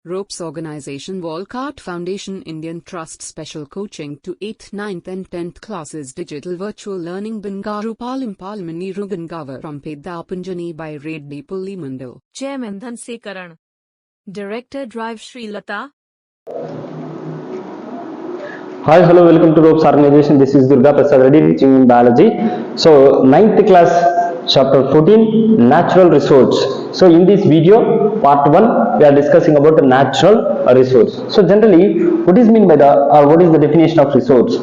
Ropes Organization Walcott Foundation Indian Trust Special Coaching to 8th, 9th and 10th Classes Digital Virtual Learning Bangaru Palimani Rugangavar from Pedapanjani by Reddy Pulli Mandal. Chairman Dhansekaran. Director Drive Sri Lata. Hi, hello, welcome to Ropes Organization. This is Durga Prasad Reddy teaching in biology. So 9th class chapter 14 natural resource. So in this video part 1 we are discussing about the natural resource. So generally what is mean by what is the definition of resource?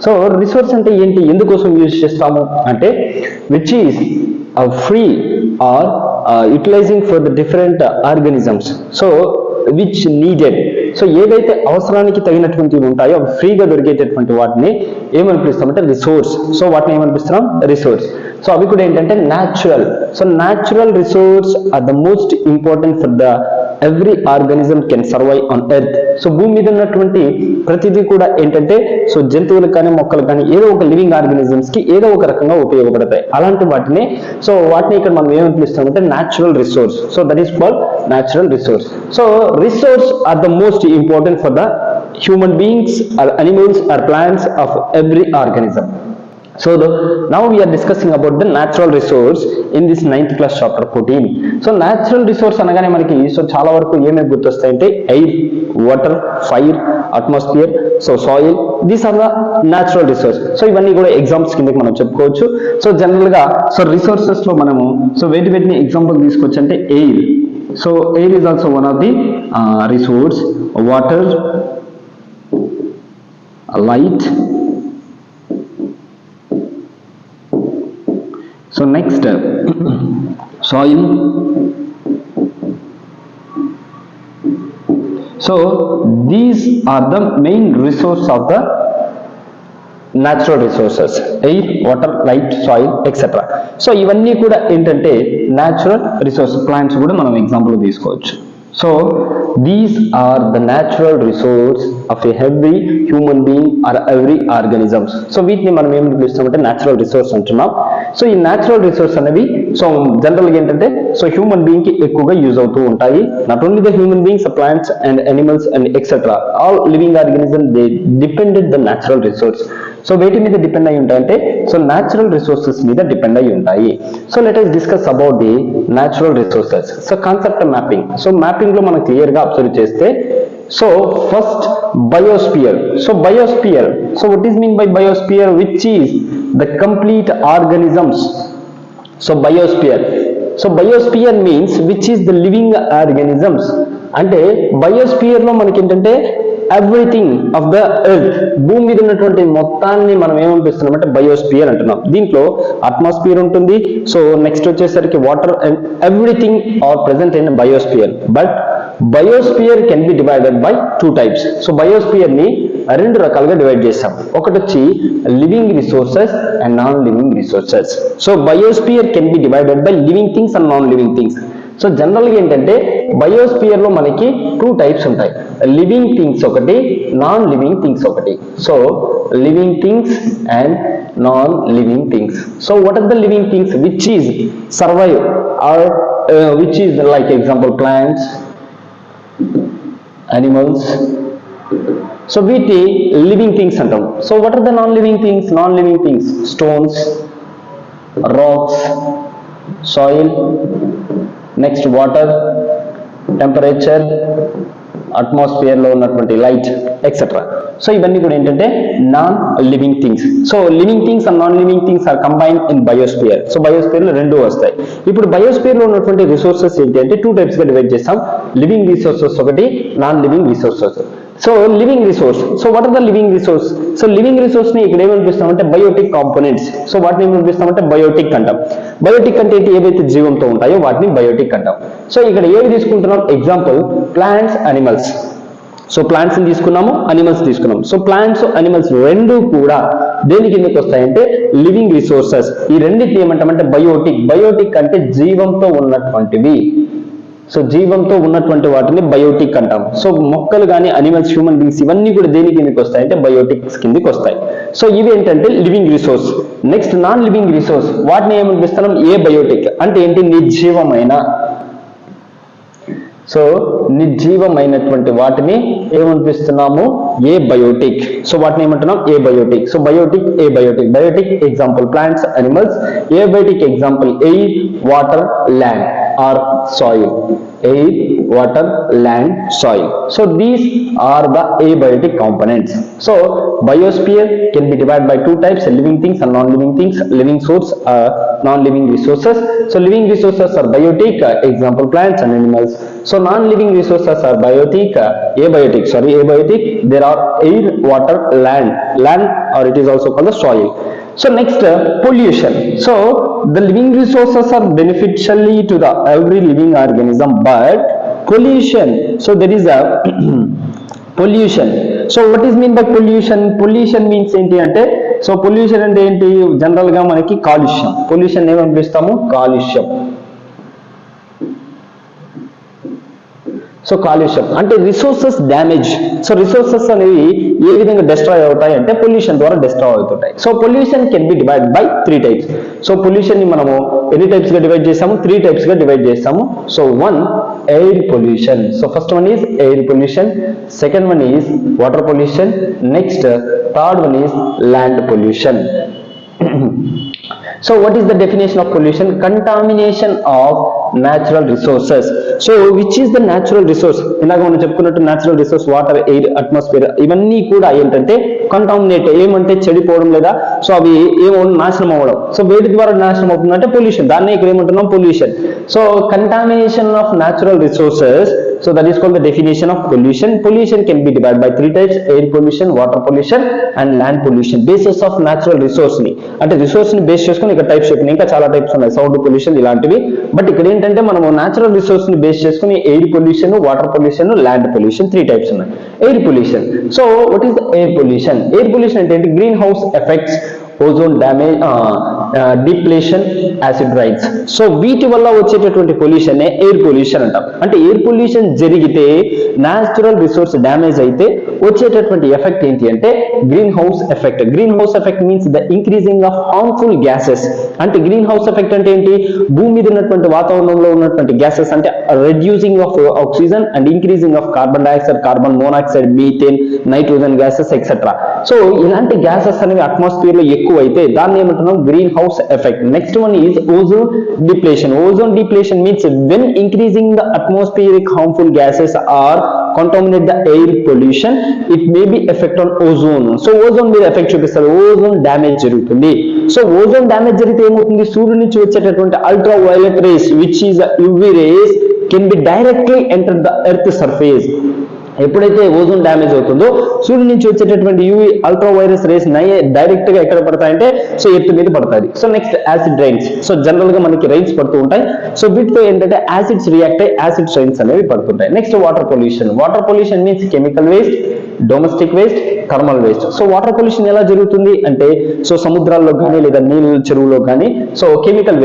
So resource ante enti endukosam use chestamu ante which is free or utilizing for the different organisms. So which needed. So ఏదైతే అవసరానికి తగినటువంటివి ఉంటాయో అవి ఫ్రీగా దొరికేటటువంటి వాటిని ఏమని పిలుస్తామంటే resource. So వాటిని ఏమని పిలుస్తున్నాం? రిసోర్స్. సో అవి కూడా ఏంటంటే natural. So natural resource are the most important for the every organism can survive on earth. So భూమి మీద ఉన్నటువంటి ప్రతిదీ కూడా ఏంటంటే సో జంతువులకు కానీ మొక్కలకు కానీ ఏదో ఒక లివింగ్ ఆర్గానిజమ్స్ కి ఏదో ఒక రకంగా ఉపయోగపడతాయి. అలాంటి వాటిని ఇక్కడ మనం ఏమని పిలుస్తామంటే natural resource. So that is called natural resource. So resource are the most important for the human beings or animals or plants of every organism. So now we are discussing about the natural resource in this 9th class chapter 14. So natural resource అనగానే మనకి so చాలా వరకు ఏమేమి గుర్తొస్తాయంటే air, water, fire, atmosphere, so soil, these are the natural resource. So ఇవన్నీ కూడా examples కిందకి మనం చెప్పుకోవచ్చు. సో జనరల్ గా సో రిసోర్సెస్ లో మనము సో వేటిని ఎగ్జాంపుల్ తీసుకోవచ్చు అంటే air. So air is also one of the resource. Water, light. So next soil. So these are the main resource of the natural resources: air, water, light, soil, etc. So ఇవన్నీ కూడా ఏంటంటే natural resource. Plants కూడా మనం example తీసుకోవచ్చు. So these are the natural resource of every human being or every organisms. So వీటిని మనం ఏమి పిలుస్తామంటే న్యాచురల్ రిసోర్స్ అంటున్నాం. సో ఈ న్యాచురల్ రిసోర్స్ అనేవి సో జనరల్గా ఏంటంటే సో హ్యూమన్ బీయింగ్ కి ఎక్కువగా యూజ్ అవుతూ ఉంటాయి. Not only the human beings, plants and animals and etcetera all living organism they depended the natural resource. So వేటి మీద డిపెండ్ అయి ఉంటాయంటే సో న్యాచురల్ రిసోర్సెస్ మీద డిపెండ్ అయి ఉంటాయి. So let us discuss about the natural resources. So concept mapping. So mapping లో మనం clear గా అబ్జర్వ్ చేస్తే so first biosphere. So biosphere, so what is mean by biosphere? Which is the complete organisms. So biosphere. So biosphere means which is the living organisms. అంటే biosphere లో మనకి ఏంటంటే everything of the earth, భూమి మీద ఉన్నటువంటి మొత్తాన్ని మనం ఏమనిపిస్తున్నాం అంటే బయోస్పియర్ అంటున్నాం. దీంట్లో అట్మాస్ఫియర్ ఉంటుంది. సో నెక్స్ట్ వచ్చేసరికి water and everything are present in biosphere. But biosphere can be divided by 2 types. So biosphere ని 2 రకాలుగా డివైడ్ చేస్తాం. ఒకటి వచ్చి living resources and non living resources. So biosphere can be divided by living things and non living things. So జనరల్గా ఏంటంటే biosphere లో మనకి 2 types ఉంటాయి. లివింగ్ థింగ్స్ ఒకటి, నాన్ లివింగ్ థింగ్స్ ఒకటి. So living things and non living things. So what are the living things which is survive or which is like example plants, animals. So వీటి living things అంటాం. So what are the non living things? Non living things stones, rocks, soil, next water, temperature, atmosphere లో ఉన్నటువంటి light etcetera. So ఇవన్నీ కూడా ఏంటంటే non living things. So living things and non living things are combined in biosphere. So biosphere లో 2 వస్తాయి. ఇప్పుడు biosphere లో ఉన్నటువంటి రిసోర్సెస్ ఏంటి అంటే 2 types గా డివైడ్ చేస్తాం. లివింగ్ రిసోర్సెస్ ఒకటి, non living resources. So living resource. So what are the living resource? So living resource ని ఇక్కడ ఏమనిపిస్తామంటే బయోటిక్ కాంపోనెంట్స్. సో వాటిని ఏమనిపిస్తామంటే బయోటిక్ అంటాం. బయోటిక్ అంటే ఏవైతే జీవంతో ఉంటాయో వాటిని బయోటిక్ అంటాం. సో ఇక్కడ ఏవి తీసుకుంటున్నాం? Example plants, animals. So plants ని తీసుకున్నాము, అనిమల్స్ తీసుకున్నాము. సో ప్లాంట్స్, అనిమల్స్ 2 కూడా దేని కిందకి వస్తాయంటే లివింగ్ రిసోర్సెస్. ఈ రెండింటిని ఏమంటామంటే బయోటిక్. బయోటిక్ అంటే జీవంతో ఉన్నటువంటివి. సో జీవంతో ఉన్నటువంటి వాటిని బయోటిక్ అంటాం. సో మొక్కలు కానీ అనిమల్స్, హ్యూమన్ బీయింగ్స్ ఇవన్నీ కూడా దేని కిందకి వస్తాయంటే బయోటిక్స్ కిందకి వస్తాయి. సో ఇవి ఏంటంటే living resource. Next non living resource. వాటిని ఏమనిపిస్తున్నాం? ఏ బయోటిక్ అంటే ఏంటి? నిర్జీవమైన. సో నిర్జీవమైనటువంటి వాటిని ఏమనిపిస్తున్నాము, ఏ బయోటిక్. సో వాటిని ఏమంటున్నాం, abiotic. So biotic, abiotic. Biotic example plants, animals. Abiotic example air, water, land or soil. Air, water, land, soil. So these are the abiotic components. So biosphere can be divided by two types, living things and non-living things. Living source, non-living resources. So living resources are biotic, example plants and animals. So non-living resources are abiotic. There are air, water, land or it is also called the soil. So next, pollution. So the living resources are beneficially to the every living organism, but pollution, so there is a pollution. So what is mean by pollution? Pollution means ఏంటి అంటే, so pollution అంటే ఏంటి, general గా మనకి కాలుష్యం. Pollution ఏమని పిలుస్తాము, కాలుష్యం. సో కాలుష్యం అంటే రిసోర్సెస్ డ్యామేజ్. సో రిసోర్సెస్ అనేవి ఏ విధంగా డిస్ట్రాయ్ అవుతాయి అంటే పొల్యూషన్ ద్వారా డిస్ట్రాయ్ అవుతుంటాయి. So pollution can be divide by 3 types. So pollution ని మనము ఎన్ని టైప్స్ గా డివైడ్ చేసాము, 3 టైప్స్ గా డివైడ్ చేస్తాము. So 1 air pollution. So first one is air pollution, second one is water pollution, next third one is land pollution. So what is the definition of pollution? Contamination of natural resources. So which is the natural resource? ఇందాక మనం చెప్పుకున్నట్టు natural resource water, air, atmosphere ఇవన్నీ కూడా ఏంటంటే contaminate, ఏమంటే చెడిపోవడం లేదా so అవి ఏమో నాశనం అవ్వడం. సో వేటి ద్వారా నాశనం అవుతుందంటే పొల్యూషన్. దాన్ని ఇక్కడ ఏమంటున్నాం, pollution. So contamination of natural resources. So that is called the definition of pollution. Pollution can be divided by 3 types: air pollution, water pollution and land pollution. Basis of natural resource ని అంటే resource ని base చేసుకుని ఇక్కడ types చెప్పిన, ఇంకా చాలా types ఉన్నాయి, sound pollution ఇలాంటివి. బట్ ఇక్కడ ఏంటంటే మనము న్యాచురల్ రిసోర్స్ ని బేస్ చేసుకుని air pollution, water pollution, land pollution 3 types ఉన్నాయి. Air pollution. So what is air pollution? Air pollution అంటే ఏంటి, greenhouse effects, ozone damage, depletion, acid rains. So వీటి వల్ల వచ్చేటటువంటి పొల్యూషన్ ఎయిర్ పొల్యూషన్ అంటాం. అంటే ఎయిర్ పొల్యూషన్ జరిగితే న్యాచురల్ రిసోర్స్ డ్యామేజ్ అయితే వచ్చేటటువంటి ఎఫెక్ట్ ఏంటి అంటే greenhouse effect. Greenhouse effect means the increasing of harmful gases. అంటే గ్రీన్ హౌస్ ఎఫెక్ట్ అంటే ఏంటి, భూమి మీద ఉన్నటువంటి వాతావరణంలో ఉన్నటువంటి గ్యాసెస్ అంటే reducing of oxygen and increasing of carbon dioxide, carbon monoxide, methane, nitrogen gases et cetera. So ఇలాంటి గ్యాసెస్ అనేవి అట్మాస్ఫియర్ లో ఎక్కువ అయితే దాన్ని ఏమంటున్నాం, greenhouse effect. Next one is ozone depletion. Ozone depletion means when increasing the atmospheric harmful gases are contaminate the air pollution, it may be effect on ozone. So ozone మీద effect చూపిస్తారు, ozone damage జరుగుతుంది. So ozone damage జరిగితే ఏమవుతుంది, సూర్యుడి నుంచి వచ్చేటటువంటి ultra violet rays which is UV rays can be directly enter the earth surface. ఎప్పుడైతే ozone damage అవుతుందో సూర్యుడి నుంచి వచ్చేటటువంటి UV ultra virus rays direct గా ఎక్కడ పడతాయంటే సో ఎత్తు మీద పడతాయి. So next acid rains. So general గా మనకి రైన్స్ పడుతూ ఉంటాయి. సో వీటితో ఏంటంటే యాసిడ్స్ రియాక్ట్ అయ్యి యాసిడ్ రైన్స్ అనేవి పడుతుంటాయి. Next water pollution. Water pollution means chemical waste, domestic waste, thermal waste. So water pollution ఎలా జరుగుతుంది అంటే సో సముద్రాల్లో కానీ లేదా నీళ్ళ చెరువులో కానీ సో కెమికల్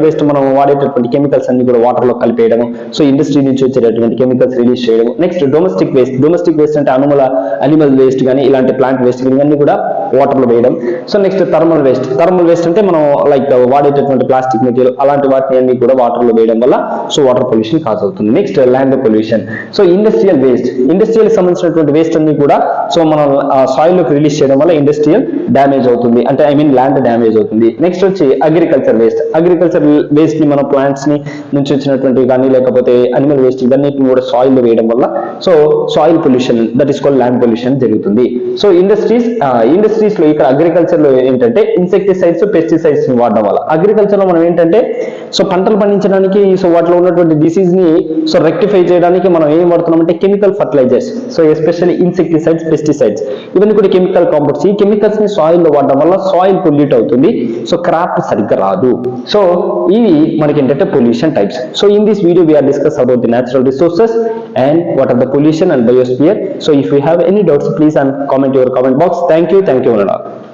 వేస్ట్ మనం వాడేటటువంటి కెమికల్స్ అన్ని కూడా వాటర్ లో కలిపేయడం, సో ఇండస్ట్రీ నుంచి వచ్చేటటువంటి కెమికల్స్ రిలీజ్ చేయడం. నెక్స్ట్ డొమెస్టిక్ వేస్ట్ అంటే అనిమల్ వేస్ట్ కానీ ఇలాంటి ప్లాంట్ వేస్ట్ కానీ ఇవన్నీ కూడా వాటర్ లో వేయడం. సో నెక్స్ట్ థర్మల్ వేస్ట్ అంటే మనం లైక్ వాడేటటువంటి ప్లాస్టిక్ మెటీరియల్ అలాంటి వాటిని అన్ని కూడా వాటర్ లో వేయడం వల్ల సో వాటర్ పొల్యూషన్ కాజ్ అవుతుంది. Next land pollution. So industrial సంబంధించినటువంటి వేస్ట్ అన్ని కూడా సో మనం సాయిల్ లోకి రిలీజ్ చేయడం వల్ల ఇండస్ట్రియల్ డ్యామేజ్ అవుతుంది, అంటే ల్యాండ్ డ్యామేజ్ అవుతుంది. నెక్స్ట్ వచ్చి అగ్రికల్చర్ వేస్ట్ ని మనం ప్లాంట్స్ ని నుంచి వచ్చినటువంటి కానీ లేకపోతే అనిమల్ వేస్ట్ ఇవన్నిటిని కూడా సాయిల్ లో వేయడం వల్ల so soil pollution, that is called land pollution జరుగుతుంది. సో ఇండస్ట్రీస్ లో ఇక్కడ అగ్రికల్చర్ లో ఏంటంటే ఇన్సెక్టిసైడ్స్, పెస్టిసైడ్స్ ని వాడడం వల్ల అగ్రికల్చర్ లో మనం ఏంటంటే సో పంటలు పండించడానికి సో వాటిలో ఉన్నటువంటి డిసీజ్ ని సో రెక్టిఫై చేయడానికి మనం ఏం వాడుతున్నాం అంటే chemical fertilizers. So especially insecticides, pesticides ఇవన్నీ కూడా కెమికల్ కాంపౌండ్స్. ఈ కెమికల్స్ ని సాయిల్ లో వాడడం వల్ల సాయిల్ పొల్యూట్ అవుతుంది, సో క్రాప్ సరిగ్గా రాదు. సో ఇవి మనకి ఏంటంటే pollution types. So in this video we are discuss about the natural resources and what are the pollution and biosphere. So if you have any doubts, please comment your comment box. Thank you and all.